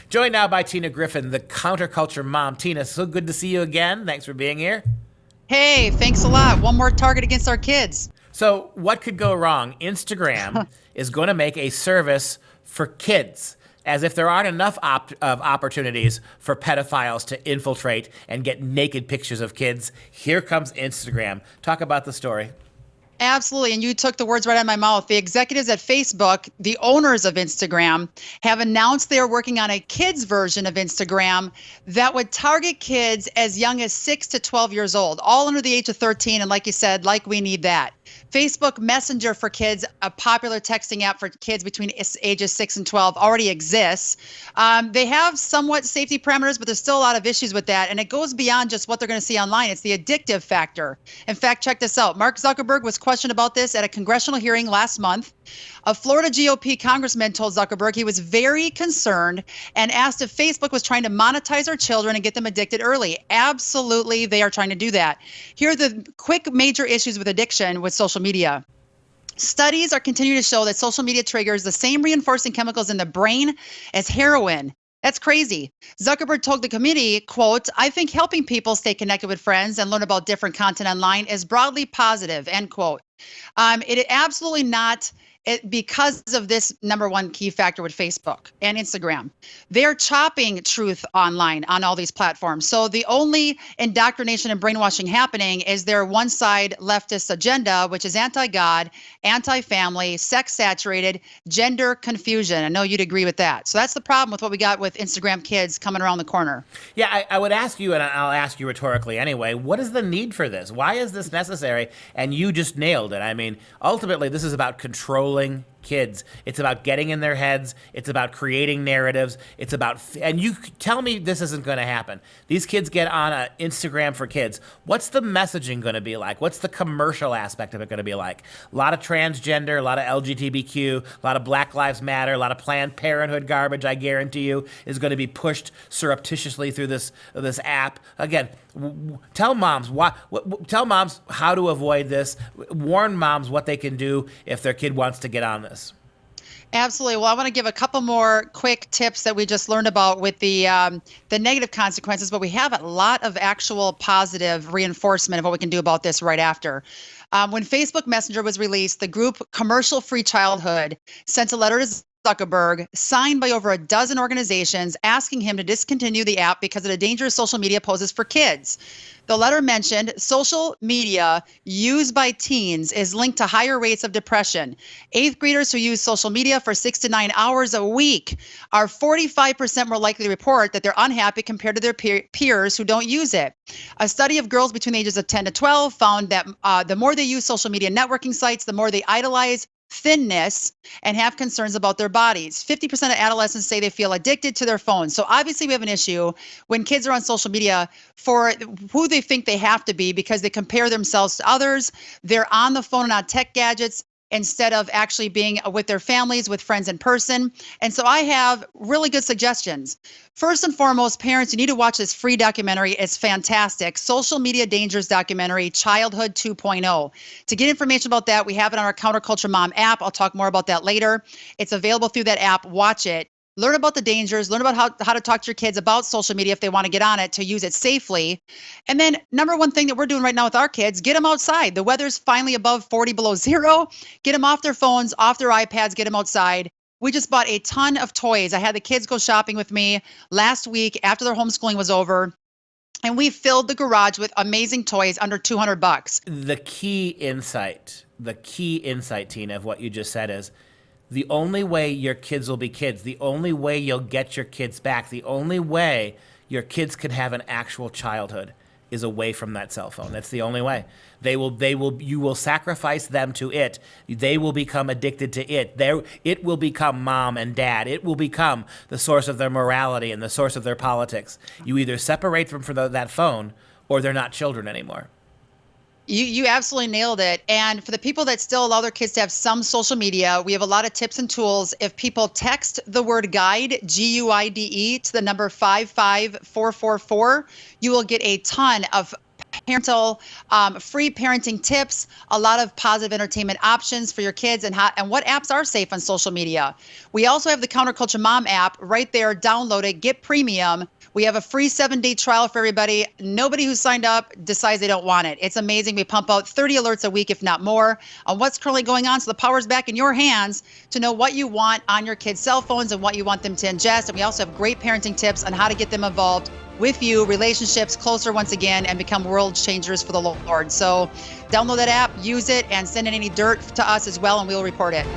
Joined now by Tina Griffin, the counterculture mom. Tina, so good to see you again. Thanks for being here. Hey, thanks a lot. One more target against our kids. So, what could go wrong? Instagram is going to make a service for kids, as if there aren't enough opportunities for pedophiles to infiltrate and get naked pictures of kids. Here comes Instagram. Talk about the story. Absolutely. And you took the words right out of my mouth. The executives at Facebook, the owners of Instagram, have announced they are working on a kids version of Instagram that would target kids as young as 6 to 12 years old, all under the age of 13. And like you said, like we need that. Facebook Messenger for kids, a popular texting app for kids between ages 6 and 12, already exists. They have somewhat safety parameters, but there's still a lot of issues with that. And it goes beyond just what they're going to see online. It's the addictive factor. In fact, check this out. Mark Zuckerberg was questioned about this at a congressional hearing last month. A Florida GOP congressman told Zuckerberg he was very concerned and asked if Facebook was trying to monetize our children and get them addicted early. Absolutely, they are trying to do that. Here are the quick major issues with addiction with social media. Studies are continuing to show that social media triggers the same reinforcing chemicals in the brain as heroin. That's crazy. Zuckerberg told the committee, quote, "I think helping people stay connected with friends and learn about different content online is broadly positive," end quote. It is absolutely not because of this number one key factor with Facebook and Instagram. They're chopping truth online on all these platforms. So the only indoctrination and brainwashing happening is their one side leftist agenda, which is anti-God, anti-family, sex saturated, gender confusion. I know you'd agree with that. So that's the problem with what we got with Instagram kids coming around the corner. Yeah, I would ask you, and I'll ask you rhetorically anyway, what is the need for this? Why is this necessary? And you just nailed it. I mean, ultimately, this is about controlling kids. It's about getting in their heads. It's about creating narratives. It's about, and you tell me this isn't going to happen. These kids get on a Instagram for kids. What's the messaging going to be like? What's the commercial aspect of it going to be like? A lot of transgender, a lot of LGBTQ, a lot of Black Lives Matter, a lot of Planned Parenthood garbage, I guarantee you, is going to be pushed surreptitiously through this app. Again, tell moms tell moms how to avoid this. Warn moms what they can do if their kid wants to get on this. Absolutely. Well, I want to give a couple more quick tips that we just learned about with the negative consequences, but we have a lot of actual positive reinforcement of what we can do about this right after. When Facebook Messenger was released, the group Commercial Free Childhood sent a letter to Zuckerberg, signed by over a dozen organizations, asking him to discontinue the app because of the dangers social media poses for kids. The letter mentioned social media used by teens is linked to higher rates of depression. Eighth graders who use social media for 6 to 9 hours a week are 45% more likely to report that they're unhappy compared to their peers who don't use it. A study of girls between the ages of 10 to 12 found that the more they use social media networking sites, the more they idolize thinness and have concerns about their bodies. 50% of adolescents say they feel addicted to their phones. So obviously we have an issue when kids are on social media for who they think they have to be because they compare themselves to others. They're on the phone and on tech gadgets instead of actually being with their families, with friends in person. And so I have really good suggestions. First and foremost, parents, you need to watch this free documentary. It's fantastic. Social Media Dangers documentary, Childhood 2.0. To get information about that, we have it on our Counterculture Mom app. I'll talk more about that later. It's available through that app. Watch it. Learn about the dangers, learn about how to talk to your kids about social media if they want to get on it, to use it safely. And then number one thing that we're doing right now with our kids, get them outside. The weather's finally above 40 below zero. Get them off their phones, off their iPads, get them outside. We just bought a ton of toys. I had the kids go shopping with me last week after their homeschooling was over. And we filled the garage with amazing toys under $200. The key insight, Tina, of what you just said is, the only way your kids will be kids, the only way you'll get your kids back, the only way your kids can have an actual childhood is away from that cell phone. That's the only way. You will sacrifice them to it. They will become addicted to it. It will become mom and dad. It will become the source of their morality and the source of their politics. You either separate them from that phone or they're not children anymore. You absolutely nailed it. And for the people that still allow their kids to have some social media, we have a lot of tips and tools. If people text the word guide, GUIDE, to the number 55444, you will get a ton of parental, free parenting tips, a lot of positive entertainment options for your kids, and what apps are safe on social media. We also have the Counterculture Mom app right there. Download it, get premium. We have a free 7-day trial for everybody. Nobody who signed up decides they don't want it. It's amazing. We pump out 30 alerts a week, if not more, on what's currently going on. So the power's back in your hands to know what you want on your kids' cell phones and what you want them to ingest. And we also have great parenting tips on how to get them involved with you, relationships closer once again, and become world changers for the Lord. So download that app, use it, and send in any dirt to us as well, and we'll report it.